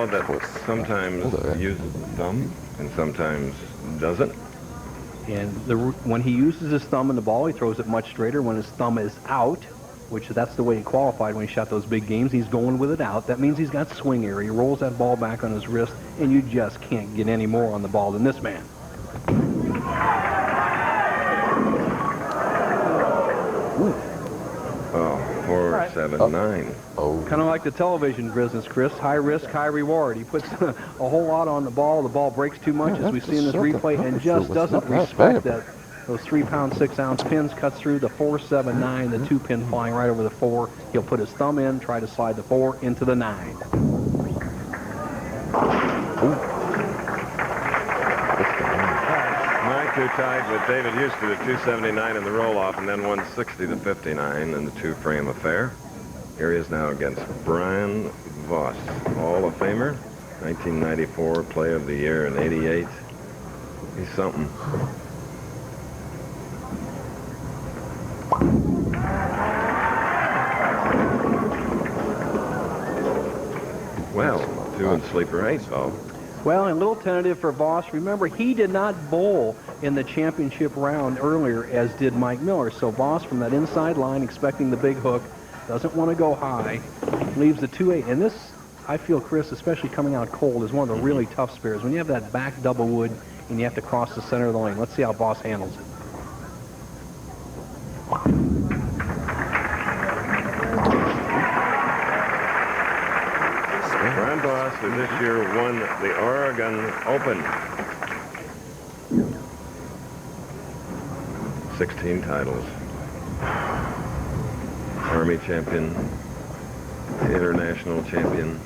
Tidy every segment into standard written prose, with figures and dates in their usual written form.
fellow that sometimes uses the thumb and sometimes doesn't. And when he uses his thumb in the ball, he throws it much straighter. When his thumb is out, which that's the way he qualified when he shot those big games, he's going with it out. That means he's got swing area. He rolls that ball back on his wrist, and you just can't get any more on the ball than this man. Oh, 4-7-9. Oh. Kind of like the television business, Chris. High risk, high reward. He puts a whole lot on the ball. The ball breaks too much, as we see in this replay, and just doesn't respect that. Those 3-pound, 6-ounce pins, cuts through the 4-7-9, the 2-pin flying right over the 4. He'll put his thumb in, try to slide the 4 into the 9. Mike, who tied with David Houston at 279 in the roll-off, and then 160-59 in the two-frame affair. Here he is now against Brian Voss, Hall of Famer, 1994 Player of the Year in '88. He's something. Well, 2 and sleeper 8, though. Well, a little tentative for Voss. Remember, he did not bowl in the championship round earlier, as did Mike Miller. So Voss, from that inside line, expecting the big hook, doesn't want to go high, leaves the 2-8. And this, I feel, Chris, especially coming out cold, is one of the really tough spares. When you have that back double wood and you have to cross the center of the lane. Let's see how Voss handles it. Brian Voss, who this year won the Oregon Open. 16 titles. Army champion, international champion.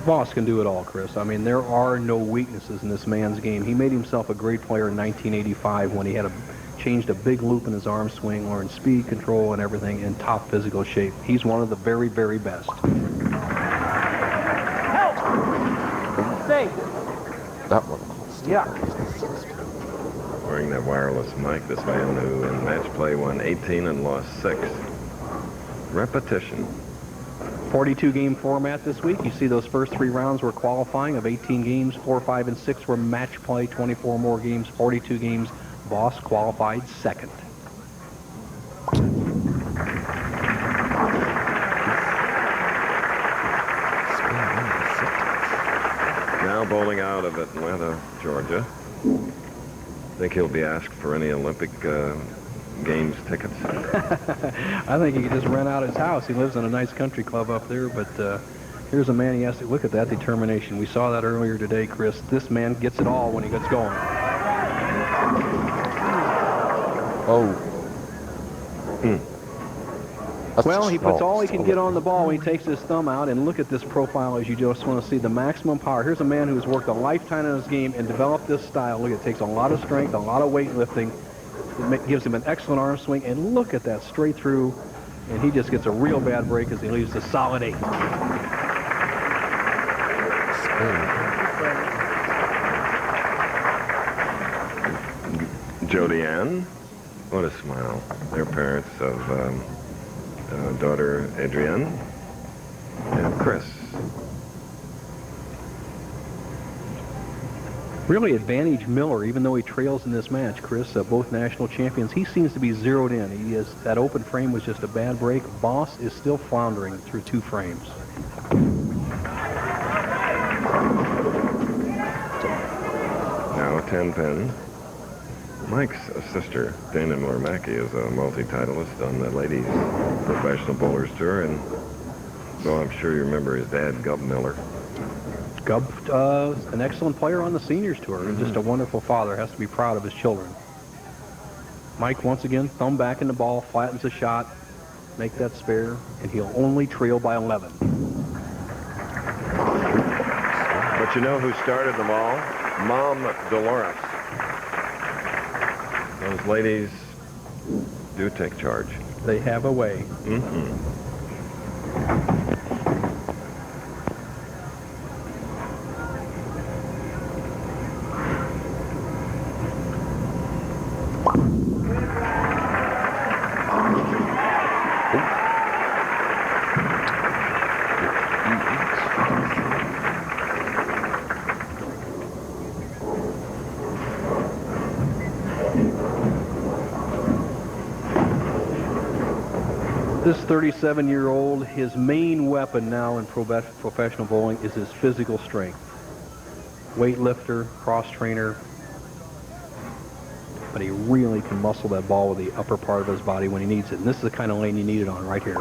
Voss can do it all, Chris. I mean, there are no weaknesses in this man's game. He made himself a great player in 1985 when he had changed a big loop in his arm swing, learned speed control and everything, in top physical shape. He's one of the very, very best. Help! Stay. That one. Yeah. Wearing that wireless mic, this man who in match play won 18 and lost 6. Repetition. 42-game format this week. You see those first 3 rounds were qualifying of 18 games. 4, 5, and 6 were match play. 24 more games, 42 games. Voss qualified second. Now bowling out of Atlanta, Georgia. Think he'll be asked for any Olympic Games tickets? I think he could just rent out his house. He lives in a nice country club up there, but here's a man he has to look at that determination. We saw that earlier today, Chris. This man gets it all when he gets going. Oh. Well, he puts all he can get on the ball when he takes his thumb out, and look at this profile as you just want to see the maximum power. Here's a man who's worked a lifetime in his game and developed this style. Look, it takes a lot of strength, a lot of weightlifting. It gives him an excellent arm swing, and look at that straight through, and he just gets a real bad break as he leaves the solid 8. Jody Ann, what a smile. They're parents of daughter Adrienne and Chris. Really advantage Miller, even though he trails in this match, Chris. Both national champions. He seems to be zeroed in. That open frame was just a bad break. Voss is still floundering through 2 frames. Now a 10-pin. Mike's sister, Dana Miller-Mackey, is a multi-titleist on the ladies' professional bowlers tour, and so I'm sure you remember his dad, Gub Miller. Gub, an excellent player on the seniors tour, and just a wonderful father. Has to be proud of his children. Mike, once again, thumb back in the ball, flattens the shot, make that spare, and he'll only trail by 11. But you know who started them all? Mom Dolores. Those ladies do take charge. They have a way. This 37-year-old, his main weapon now in professional bowling is his physical strength. Weightlifter, cross trainer, but he really can muscle that ball with the upper part of his body when he needs it. And this is the kind of lane you need it on right here.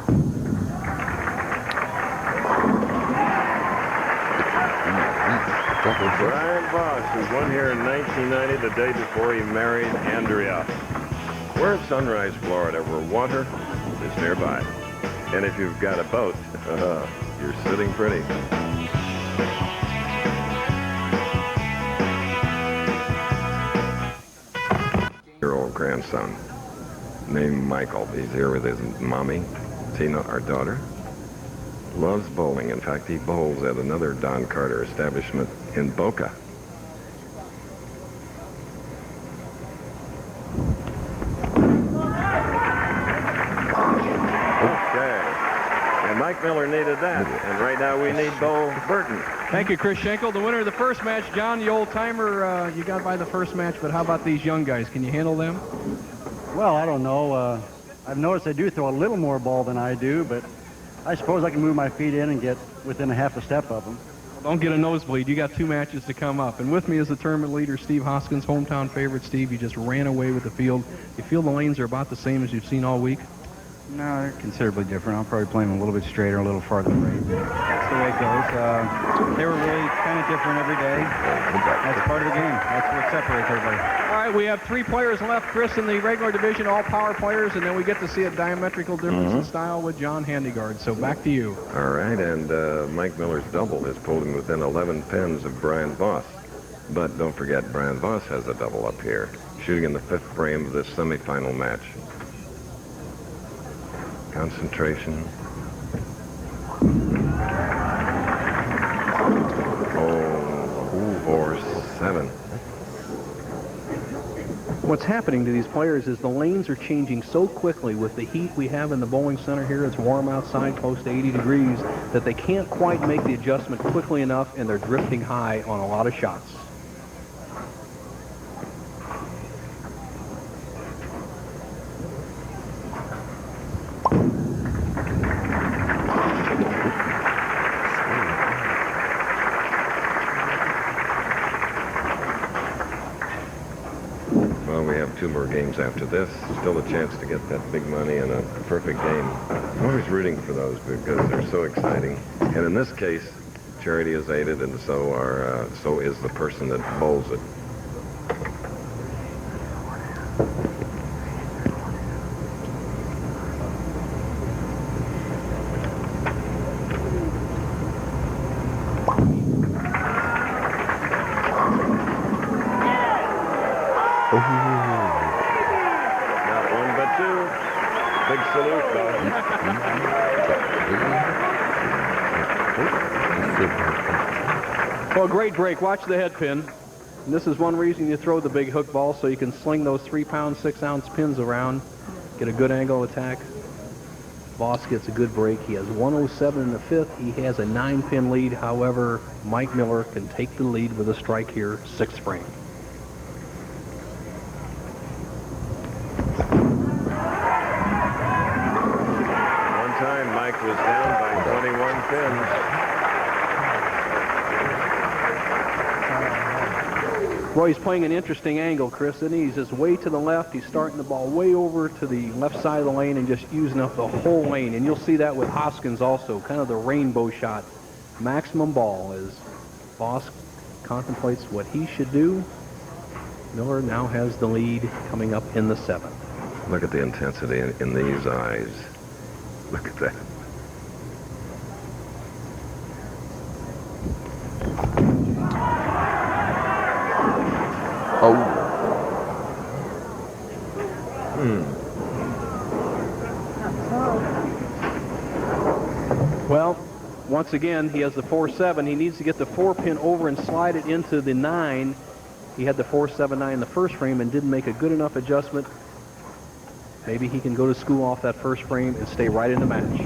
Brian Voss, who won here in 1990, the day before he married Andrea. We're at Sunrise, Florida, where water is nearby. And if you've got a boat, you're sitting pretty. Your old grandson, named Michael. He's here with his mommy, Tina, our daughter. Loves bowling. In fact, he bowls at another Don Carter establishment in Boca. And Mike Miller needed that. And right now we need Bo Burton. Thank you, Chris Schenkel. The winner of the first match, John, the old-timer, you got by the first match, but how about these young guys? Can you handle them? Well, I don't know. I've noticed they do throw a little more ball than I do, but I suppose I can move my feet in and get within a half a step of them. Don't get a nosebleed. You got 2 matches to come up. And with me is the tournament leader, Steve Hoskins, hometown favorite. Steve, you just ran away with the field. You feel the lanes are about the same as you've seen all week? No, they're considerably different. I'll probably play them a little bit straighter, a little farther right. That's the way it goes. They were really kind of different every day. That's part of the game. That's what separates everybody. All right, we have 3 players left, Chris, in the regular division, all power players, and then we get to see a diametrical difference in style with John Handigard. So back to you. All right, and Mike Miller's double has pulled him within 11 pins of Brian Voss. But don't forget, Brian Voss has a double up here, shooting in the 5th frame of this semifinal match. Concentration. Oh, 4-7. What's happening to these players is the lanes are changing so quickly with the heat we have in the bowling center here. It's warm outside, close to 80 degrees, that they can't quite make the adjustment quickly enough, and they're drifting high on a lot of shots. Well, we have 2 more games after this. Still a chance to get that big money and a perfect game. I'm always rooting for those because they're so exciting. And in this case, charity is aided, and so is the person that bowls it. Not 1 but 2. Big salute, though. Well, great break. Watch the head pin. And this is one reason you throw the big hook ball, so you can sling those 3-pound, 6-ounce pins around, get a good angle attack. Voss gets a good break. He has 107 in the 5th. He has a 9-pin lead. However, Mike Miller can take the lead with a strike here, 6th frame. Mike was down by 21 pins. Well, he's playing an interesting angle, Chris, isn't he? He's just way to the left. He's starting the ball way over to the left side of the lane and just using up the whole lane. And you'll see that with Hoskins also, kind of the rainbow shot. Maximum ball as Voss contemplates what he should do. Miller now has the lead coming up in the 7th. Look at the intensity in these eyes. Look at that. Oh. Well, once again, he has the 4-7. He needs to get the 4-pin over and slide it into the 9. He had the 4-7-9 in the first frame and didn't make a good enough adjustment. Maybe he can go to school off that first frame and stay right in the match.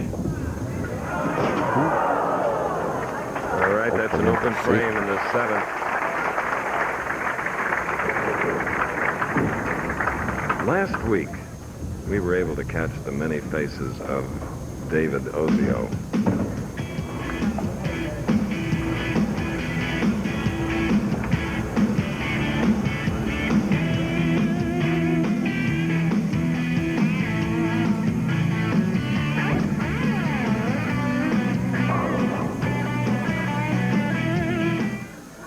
All right, that's an open frame in the 7th. Last week, we were able to catch the many faces of David Ozio.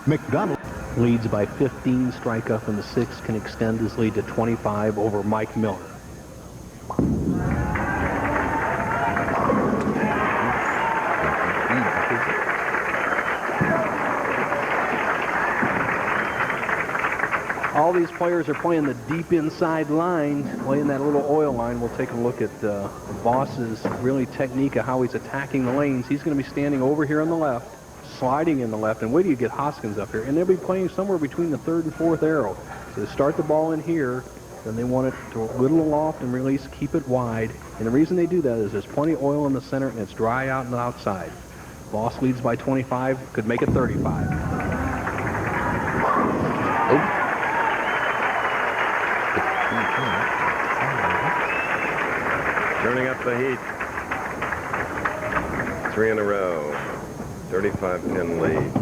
McDonald Leads by 15, strike up in the 6th, can extend his lead to 25 over Mike Miller. All these players are playing the deep inside line, playing that little oil line. We'll take a look at Voss's really technique of how he's attacking the lanes. He's going to be standing over here on the left, sliding in the left, and wait till you get Hoskins up here. And they'll be playing somewhere between the 3rd and 4th arrow. So they start the ball in here, then they want it to a little aloft and release, keep it wide. And the reason they do that is there's plenty of oil in the center and it's dry out and outside. Voss leads by 25, could make it 35. Turning up the heat. 3 in a row. 35-pin lead.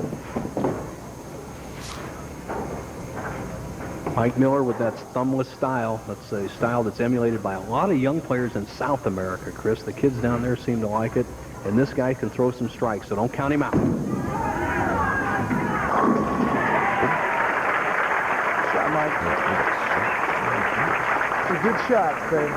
Mike Miller with that thumbless style. That's a style that's emulated by a lot of young players in South America, Chris. The kids down there seem to like it. And this guy can throw some strikes, so don't count him out. Shot, Mike. It's a good shot, Craig.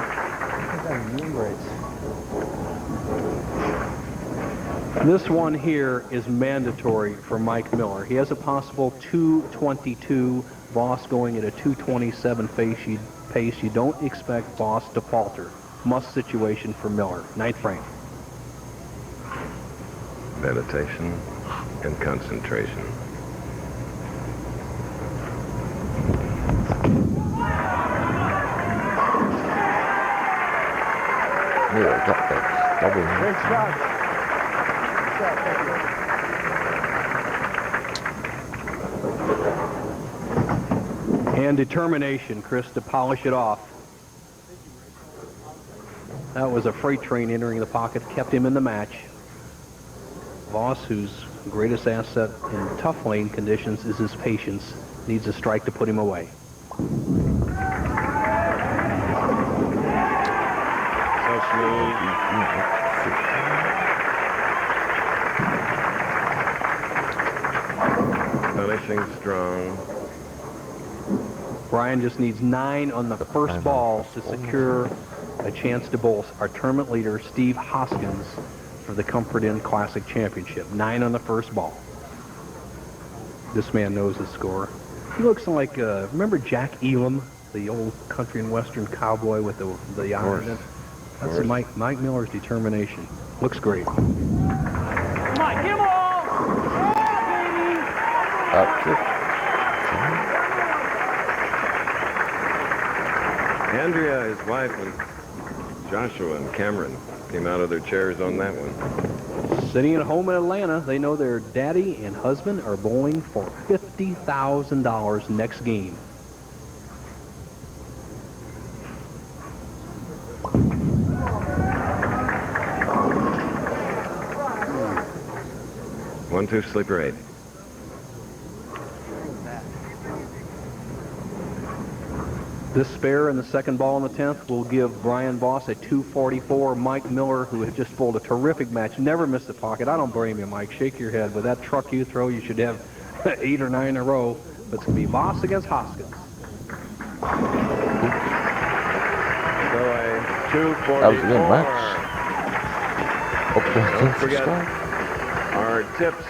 This one here is mandatory for Mike Miller. He has a possible 222. Voss going at a 227 pace. You don't expect Voss to falter. Must situation for Miller. 9th frame. Meditation and concentration. Yeah, got that. Double. Great shot. And determination, Chris, to polish it off. That was a freight train entering the pocket, kept him in the match. Voss, whose greatest asset in tough lane conditions is his patience, needs a strike to put him away. So smooth. Finishing strong. Brian just needs 9 on the first ball to secure a chance to bowl our tournament leader, Steve Hoskins, for the Comfort Inn Classic Championship. 9 on the first ball. This man knows his score. He looks like, remember Jack Elam, the old country and western cowboy with the iron? That's Mike Miller's determination. Looks great. Come on, get him all! Yeah, baby! Andrea, his wife, and Joshua and Cameron came out of their chairs on that one. Sitting at home in Atlanta, they know their daddy and husband are bowling for $50,000 next game. One, two, sleeper 8. This spare in the second ball in the 10th will give Brian Voss a 244. Mike Miller, who had just bowled a terrific match, never missed the pocket. I don't blame you, Mike. Shake your head. With that truck you throw, you should have 8 or 9 in a row. But it's going to be Voss against Hoskins. So a 244. That was a good match. Don't forget our tips